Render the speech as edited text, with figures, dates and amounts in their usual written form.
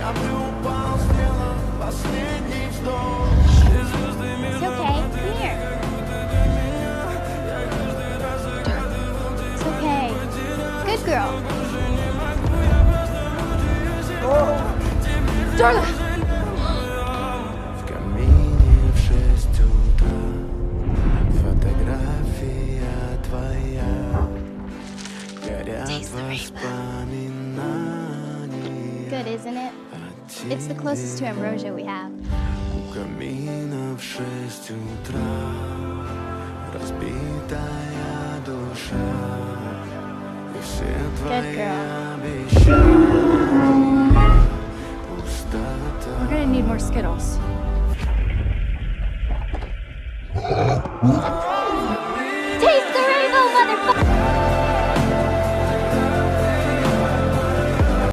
It's okay. Come here. It's okay. Good girl. Darla! В камине в 6 утра фотография твоя. Горят воспоминания. Good, isn't it? It's the closest to ambrosia we have. У камина в 6 утра разбитая душа. И все твои обещания пустота. We're gonna need more Skittles.